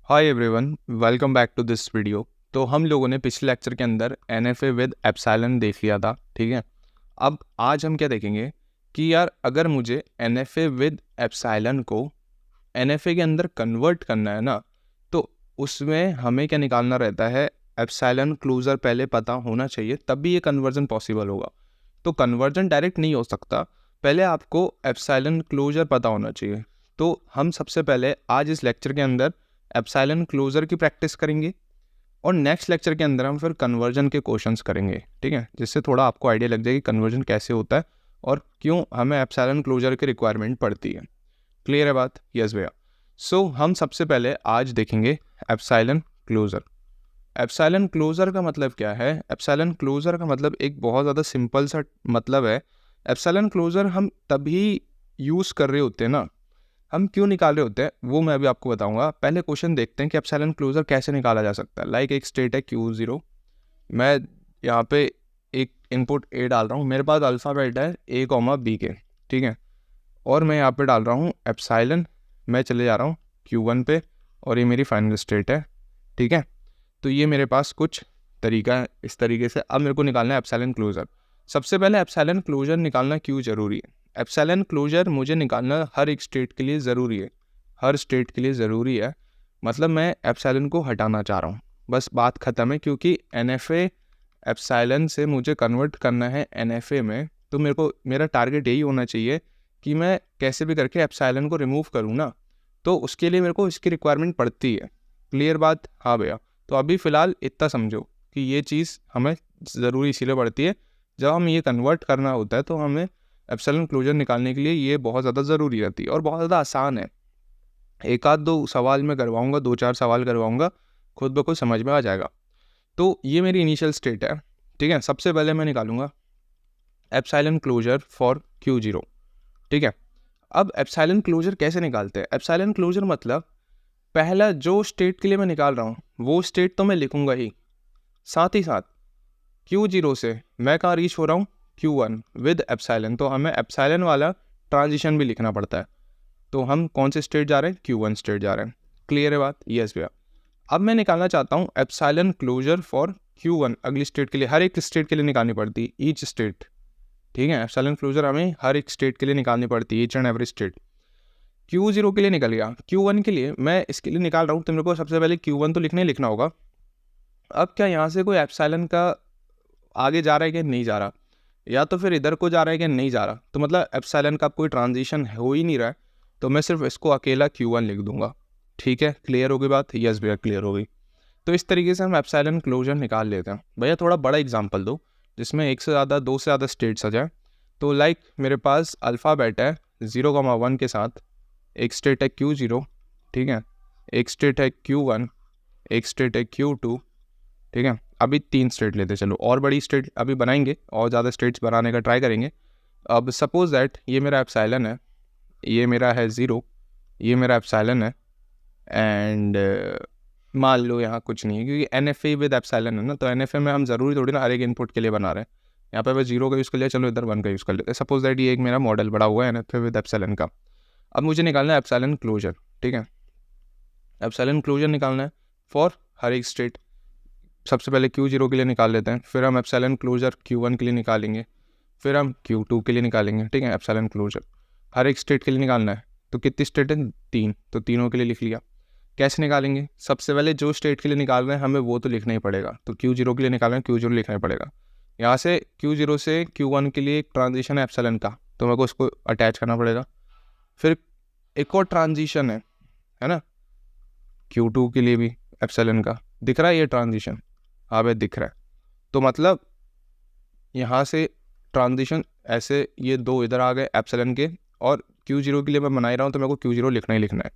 Hi everyone, welcome back to this video. तो हम लोगों ने पिछले लेक्चर के अंदर NFA विद एप्सिलॉन देख लिया था, ठीक है। अब आज हम क्या देखेंगे कि यार अगर मुझे NFA विद एप्सिलॉन को NFA के अंदर कन्वर्ट करना है ना, तो उसमें हमें क्या निकालना रहता है, एप्सिलॉन क्लोजर पहले पता होना चाहिए, तब भी ये कन्वर्जन पॉसिबल होगा। तो कन्वर्जन डायरेक्ट नहीं हो सकता, पहले आपको एप्सिलॉन क्लोजर पता होना चाहिए। तो हम सबसे पहले आज इस लेक्चर के अंदर एप्सिलॉन क्लोजर की प्रैक्टिस करेंगे और नेक्स्ट लेक्चर के अंदर हम फिर कन्वर्जन के क्वेश्चंस करेंगे, ठीक है, जिससे थोड़ा आपको आइडिया लग जाएगी कन्वर्जन कैसे होता है और क्यों हमें एप्सिलॉन क्लोजर की रिक्वायरमेंट पड़ती है। क्लियर है बात? यस भैया। सो हम सबसे पहले आज देखेंगे एप्सिलॉन क्लोजर। एप्सिलॉन क्लोजर का मतलब क्या है? एप्सिलॉन क्लोजर का मतलब एक बहुत ज़्यादा सिंपल सा मतलब है। एप्सिलॉन क्लोजर हम तभी यूज़ कर रहे होते हैं ना, हम क्यों निकाल रहे होते हैं वो मैं अभी आपको बताऊंगा। पहले क्वेश्चन देखते हैं कि एप्सिलॉन क्लोजर कैसे निकाला जा सकता है। लाइक एक स्टेट है Q0, मैं यहाँ पे एक इनपुट A डाल रहा हूँ, मेरे पास अल्फ़ाबेट है A, B के, ठीक है, और मैं यहाँ पे डाल रहा हूँ एप्सिलॉन। मैं चले जा रहा हूँ Q1 पे और ये मेरी फाइनल स्टेट है, ठीक है। तो ये मेरे पास कुछ तरीका है, इस तरीके से अब मेरे को निकालना है एप्सिलॉन क्लोजर। सबसे पहले एप्सिलॉन क्लोजर निकालना क्यों ज़रूरी है? एप्सिलॉन क्लोजर मुझे निकालना हर एक स्टेट के लिए ज़रूरी है, हर स्टेट के लिए ज़रूरी है। मतलब मैं एप्सिलॉन को हटाना चाह रहा हूँ, बस बात ख़त्म है। क्योंकि NFA एप्सिलॉन से मुझे कन्वर्ट करना है NFA में, तो मेरा टारगेट यही होना चाहिए कि मैं कैसे भी करके एप्सिलॉन को रिमूव करूँ ना, तो उसके लिए मेरे को इसकी रिक्वायरमेंट पड़ती है। क्लियर बात? हाँ भैया। तो अभी फ़िलहाल इतना समझो कि ये चीज़ हमें ज़रूरी इसीलिए पड़ती है, जब हम ये कन्वर्ट करना होता है तो हमें एप्सिलॉन क्लोजर निकालने के लिए ये बहुत ज़्यादा ज़रूरी रहती है और बहुत ज़्यादा आसान है। एक आध दो सवाल मैं करवाऊँगा, 2-4 सवाल करवाऊँगा, खुद ब खुद समझ में आ जाएगा। तो ये मेरी इनिशियल स्टेट है, ठीक है। सबसे पहले मैं निकालूंगा एप्सिलॉन क्लोजर फॉर Q0, ठीक है। अब एप्सिलॉन क्लोजर कैसे निकालते हैं? एप्सिलॉन क्लोजर मतलब पहला जो स्टेट के लिए मैं निकाल रहा हूँ वो स्टेट तो मैं लिखूंगा ही, साथ ही साथ Q0 से मैं कहाँ रीच हो रहा हूँ, Q1 विद एप्सिलॉन, तो हमें एप्सिलॉन वाला ट्रांजिशन भी लिखना पड़ता है। तो हम कौन से स्टेट जा रहे हैं? Q1 स्टेट जा रहे हैं। क्लियर है बात? यस भैया। अब मैं निकालना चाहता हूँ एप्सिलॉन क्लोजर फॉर Q1, अगली स्टेट के लिए, हर एक स्टेट के लिए निकालनी पड़ती है, ईच स्टेट, ठीक है। एप्सिलॉन क्लोजर हमें हर एक स्टेट के लिए निकालनी पड़ती है, each and every state. Q0 के लिए निकल गया, Q1 के लिए मैं इसके लिए निकाल रहा हूँ, तो मेरे को सबसे पहले Q1 तो लिखना ही लिखना होगा। अब क्या यहाँ से कोई एप्सिलॉन का आगे जा रहा है कि नहीं जा रहा, या तो फिर इधर को जा रहा है कि नहीं जा रहा, तो मतलब एप्सिलॉन का कोई ट्रांजिशन हो ही नहीं रहा है, तो मैं सिर्फ इसको अकेला Q1 लिख दूंगा, ठीक है। क्लियर हो गई बात? यस भैया, क्लियर हो गई। तो इस तरीके से हम एप्सिलॉन क्लोजर निकाल लेते हैं। भैया थोड़ा बड़ा एग्जांपल दो जिसमें एक से ज़्यादा, दो से ज़्यादा स्टेट्स आ जाए। तो लाइक मेरे पास अल्फ़ाबेट है 0,1 के साथ, एक स्टेट है Q0, ठीक है, एक स्टेट है Q1, एक स्टेट है Q2, ठीक है। अभी 3 स्टेट लेते चलो, और बड़ी स्टेट अभी बनाएंगे और ज़्यादा स्टेट्स बनाने का ट्राई करेंगे। अब सपोज दैट ये मेरा एप्सिलॉन है, ये मेरा है 0, ये मेरा एप्सिलॉन है, एंड मान लो यहाँ कुछ नहीं है क्योंकि NFA विद एप्सिलॉन है ना, तो NFA में हम ज़रूरी थोड़ी ना हर एक इनपुट के लिए बना रहे हैं। यहाँ पे मैं 0 का यूज़ कर लिया, चलो इधर 1 का यूज़ कर लेते हैं। सपोज दैट ये एक मेरा मॉडल बड़ा हुआ है NFA विद एप्सिलॉन का। अब मुझे निकालना है एप्सिलॉन क्लोजर, ठीक है। एप्सिलॉन क्लोजर निकालना है फॉर हर एक स्टेट। सबसे पहले Q0 के लिए निकाल लेते हैं, फिर हम एप्सिलॉन क्लोजर Q1 के लिए निकालेंगे, फिर हम Q2 के लिए निकालेंगे, ठीक है। एप्सिलॉन क्लोजर हर एक स्टेट के लिए निकालना है, तो कितनी स्टेट है? 3, तो तीनों के लिए लिख लिया। कैसे निकालेंगे? सबसे पहले जो स्टेट के लिए निकाल रहे हैं हमें वो तो लिखना ही पड़ेगा, तो Q0 के लिए निकालना है, Q0 लिखना ही पड़ेगा। यहाँ से Q0 से Q1 के लिए एक ट्रांजिशन है एप्सिलॉन का, तो मेरे को उसको अटैच करना पड़ेगा। फिर एक और ट्रांजिशन है ना, Q2 के लिए भी एप्सिलॉन का। दिख रहा है ये ट्रांजिशन? हाँ भाई दिख रहा है। तो मतलब यहाँ से ट्रांजिशन ऐसे, ये 2 इधर आ गए एप्सिलॉन के, और Q0 के लिए मैं बना ही रहा हूँ, तो मेरे को Q0 लिखना ही लिखना है,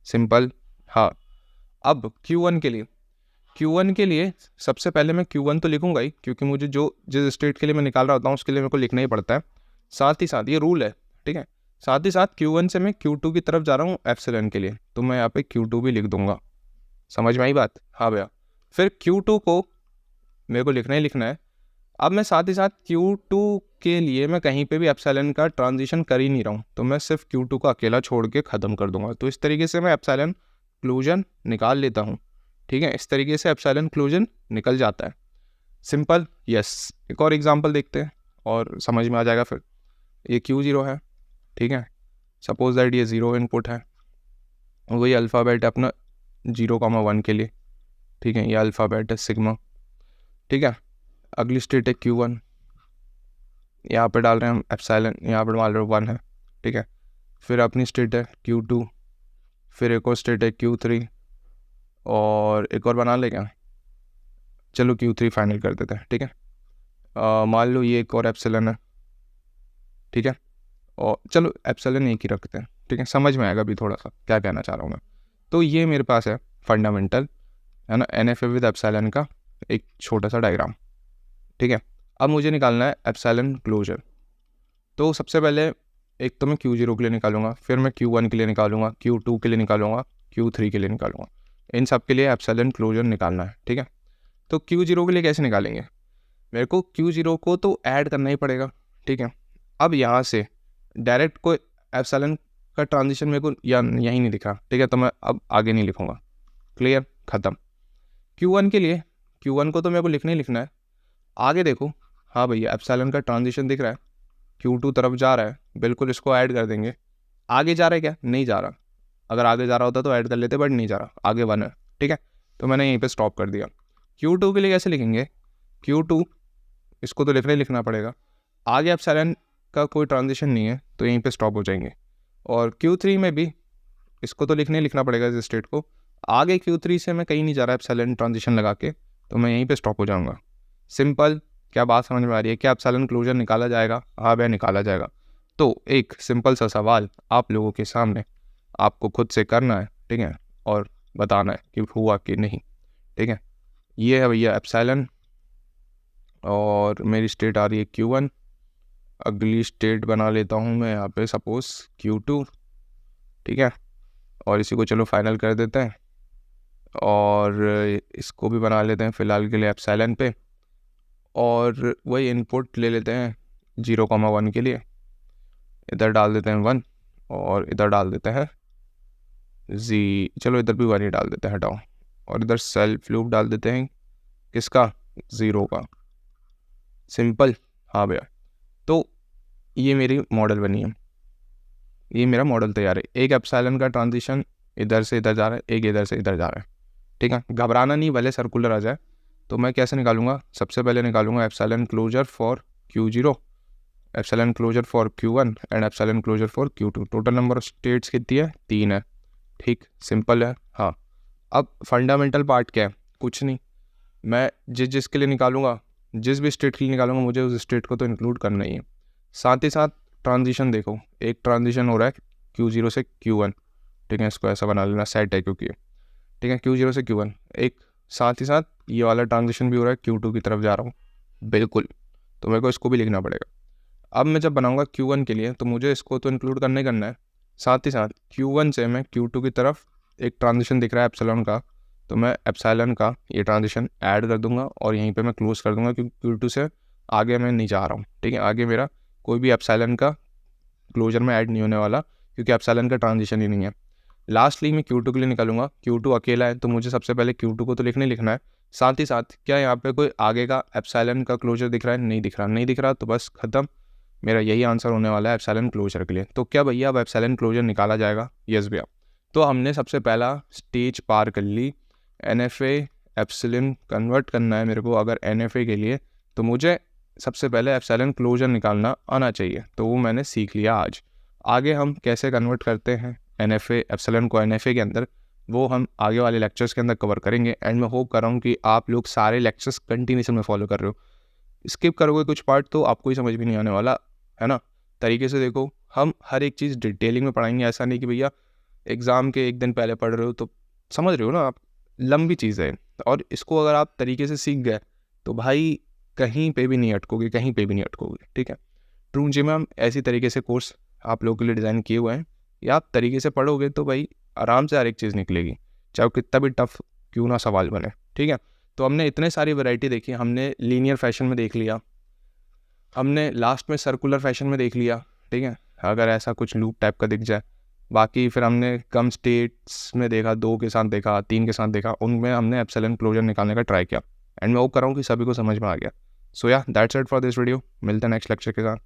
सिंपल। हाँ, अब Q1 के लिए सबसे पहले मैं Q1 तो लिखूंगा ही, क्योंकि मुझे जिस स्टेट के लिए मैं निकाल रहा होता हूँ उसके लिए मेरे को लिखना ही पड़ता है। साथ ही साथ ये रूल है, ठीक है। साथ ही साथ Q1 से मैं Q2 की तरफ जा रहा हूँ एप्सिलॉन के लिए, तो मैं यहाँ पे Q2 भी लिख दूंगा। समझ में आई बात? हाँ भैया। फिर Q2 को मेरे को लिखना ही लिखना है। अब मैं साथ ही साथ Q2 के लिए मैं कहीं पे भी एप्सिलॉन का ट्रांजिशन कर ही नहीं रहा हूँ, तो मैं सिर्फ Q2 को अकेला छोड़ के ख़त्म कर दूंगा। तो इस तरीके से मैं एप्सिलॉन क्लोजन निकाल लेता हूँ, ठीक है, इस तरीके से एप्सिलॉन क्लोजन निकल जाता है। Simple, yes. एक और एग्जांपल देखते हैं और समझ में आ जाएगा फिर। ये Q0 है, ठीक है, सपोज दैट ये 0 इनपुट है, वही अल्फ़ाबेट है अपना 0,1 के लिए, ठीक है, ये अल्फ़ाबेट है सिग्मा, ठीक है। अगली स्टेट है Q1, यहाँ पे डाल रहे हैं हम एप्सिलॉन, यहाँ पे डाल रहे हैं 1 है, ठीक है। फिर अपनी स्टेट है Q2, फिर एक और स्टेट है Q3, और एक और बना ले क्या, चलो Q3 फाइनल कर देते हैं, ठीक है। मान लो ये एक और एप्सिलॉन है, ठीक है, और चलो एप्सिलॉन एक ही रखते हैं, ठीक है, समझ में आएगा अभी थोड़ा सा क्या कहना चाह रहा हूँ मैं। तो ये मेरे पास है फंडामेंटल, है ना, NFA विद एप्सिलॉन का एक छोटा सा डायग्राम, ठीक है। अब मुझे निकालना है एप्सिलॉन क्लोजर। तो सबसे पहले एक तो मैं Q0 के लिए निकालूंगा, फिर मैं Q1 के लिए निकालूंगा, Q2 के लिए निकालूंगा, Q3 के लिए निकालूंगा। इन सब के लिए एप्सिलॉन क्लोजर निकालना है, ठीक है। तो Q0 के लिए कैसे निकालेंगे, मेरे को Q0 को तो ऐड करना ही पड़ेगा, ठीक है। अब यहाँ से डायरेक्ट कोई एप्सिलॉन का ट्रांजिशन मेरे को यहीं नहीं दिखा, ठीक है, तो मैं अब आगे नहीं लिखूंगा, क्लियर, ख़त्म। Q1 के लिए, Q1 को तो मेरे को लिखना ही लिखना है। आगे देखो, हाँ भैया एप्सिलॉन का ट्रांजिशन दिख रहा है, Q2 तरफ जा रहा है, बिल्कुल इसको ऐड कर देंगे। आगे जा रहा है क्या, नहीं जा रहा, अगर आगे जा रहा होता तो ऐड कर लेते, बट नहीं जा रहा, आगे 1 है, ठीक है, तो मैंने यहीं पे स्टॉप कर दिया। Q2 के लिए कैसे लिखेंगे, Q2 इसको तो लिखना ही लिखना पड़ेगा, आगे एप्सिलॉन का कोई ट्रांजिशन नहीं है तो यहीं पे स्टॉप हो जाएंगे। और Q3 में भी इसको तो लिखने ही लिखना पड़ेगा इस स्टेट को, आगे Q3 से मैं कहीं नहीं जा रहा एप्सिलॉन ट्रांजिशन लगा के, तो मैं यहीं पे स्टॉप हो जाऊंगा। सिंपल, क्या बात समझ में आ रही है, क्या एप्सिलॉन क्लोजर निकाला जाएगा, हाँ भैया निकाला जाएगा। तो एक सिंपल सा सवाल आप लोगों के सामने आपको खुद से करना है, ठीक है, और बताना है कि हुआ कि नहीं, ठीक है। ये है भैया एप्सिलॉन, और मेरी स्टेट आ रही है Q1, अगली स्टेट बना लेता हूँ मैं यहाँ पे सपोज Q2, ठीक है, और इसी को चलो फाइनल कर देते हैं, और इसको भी बना लेते हैं फ़िलहाल के लिए एप्सिलॉन पे, और वही इनपुट ले लेते हैं 0,1 के लिए, इधर डाल देते हैं 1 और इधर डाल देते हैं चलो इधर भी 1 ही डाल देते हैं, हटाओ, और इधर सेल्फ लूप डाल देते हैं किसका, 0 का। सिंपल, हाँ भैया। तो ये मेरी मॉडल बनी है, ये मेरा मॉडल तैयार है। एक एप्सिलॉन का ट्रांजिशन इधर से इधर जा रहा है, एक इधर से इधर जा रहा है, ठीक है। घबराना नहीं, भले सर्कुलर आ जाए। तो मैं कैसे निकालूंगा, सबसे पहले निकालूंगा epsilon closure for Q0, epsilon closure for Q1 and epsilon closure for Q2। Total number of states कितनी है, 3 है, ठीक, सिंपल है। हाँ, अब फंडामेंटल पार्ट क्या है, कुछ नहीं, मैं जिसके लिए निकालूंगा, जिस भी स्टेट के लिए निकालूंगा, मुझे उस स्टेट को तो इंक्लूड करना ही है। साथ ही साथ ट्रांजिशन देखो, एक ट्रांजिशन हो रहा है Q0 से Q1, ठीक है, इसको ऐसा बना लेना, सेट है क्योंकि, ठीक है, Q0 से Q1, एक साथ ही साथ ये वाला ट्रांजिशन भी हो रहा है, Q2 की तरफ जा रहा हूँ, बिल्कुल, तो मेरे को इसको भी लिखना पड़ेगा। अब मैं जब बनाऊंगा Q1 के लिए, तो मुझे इसको तो इंक्लूड करना ही करना है। साथ ही साथ Q1 से मैं Q2 की तरफ एक ट्रांजिशन दिख रहा है एप्सिलॉन का, तो मैं एप्सिलॉन का ये ट्रांजिशन ऐड कर दूंगा और यहीं पे मैं क्लोज कर दूंगा, क्योंकि Q2 से आगे मैं नहीं जा रहा हूँ, ठीक है, आगे मेरा कोई भी एप्सिलॉन का क्लोजर में ऐड नहीं होने वाला, क्योंकि एप्सिलॉन का ट्रांजिशन ही नहीं है। लास्टली मैं Q2 के लिए निकालूंगा, Q2 अकेला है, तो मुझे सबसे पहले Q2 को तो लिखना ही लिखना है। साथ ही साथ क्या यहाँ पे कोई आगे का एप्सिलॉन का क्लोजर दिख रहा है, नहीं दिख रहा, नहीं दिख रहा, तो बस खत्म, मेरा यही आंसर होने वाला है एप्सिलॉन क्लोजर के लिए। तो क्या भैया अब एप्सिलॉन क्लोजर निकाला जाएगा, यस भैया। तो हमने सबसे पहला स्टेज पार कर ली, NFA एप्सिलॉन कन्वर्ट करना है मेरे को अगर NFA के लिए, तो मुझे सबसे पहले एप्सिलॉन क्लोजर निकालना आना चाहिए, तो वो मैंने सीख लिया आज। आगे हम कैसे कन्वर्ट करते हैं NFA एप्सिलॉन को NFA के अंदर, वो हम आगे वाले लेक्चर्स के अंदर कवर करेंगे। एंड मैं होप कर रहा हूँ कि आप लोग सारे लेक्चर्स कंटिन्यूशन में फॉलो कर रहे हो, स्किप करोगे कुछ पार्ट तो आपको ही समझ भी नहीं आने वाला, है ना। तरीके से देखो, हम हर एक चीज़ डिटेलिंग में पढ़ाएंगे, ऐसा नहीं कि भैया एग्ज़ाम के एक दिन पहले पढ़ रहे हो, तो समझ रहे हो ना आप, लंबी चीज़ है, और इसको अगर आप तरीके से सीख गए तो भाई कहीं पे भी नहीं अटकोगे, कहीं पे भी नहीं अटकोगे, ठीक है। ट्रू जी मैम ऐसी तरीके से कोर्स आप लोगों के लिए डिज़ाइन किए हुए हैं, या आप तरीके से पढ़ोगे तो भाई आराम से हर एक चीज़ निकलेगी, चाहे वो कितना भी टफ क्यों ना सवाल बने, ठीक है। तो हमने इतने सारी वैरायटी देखी, हमने लीनियर फैशन में देख लिया, हमने लास्ट में सर्कुलर फैशन में देख लिया, ठीक है, अगर ऐसा कुछ लूप टाइप का दिख जाए बाकी फिर हमने कम स्टेट्स में देखा, 2 के साथ देखा, 3 के साथ देखा, उनमें हमने एप्सिलॉन क्लोजर निकालने का ट्राई किया एंड मैं होप कर रहा हूँ कि सभी को समझ में आ गया। सो या that's it for this video. मिलते हैं नेक्स्ट लेक्चर के साथ।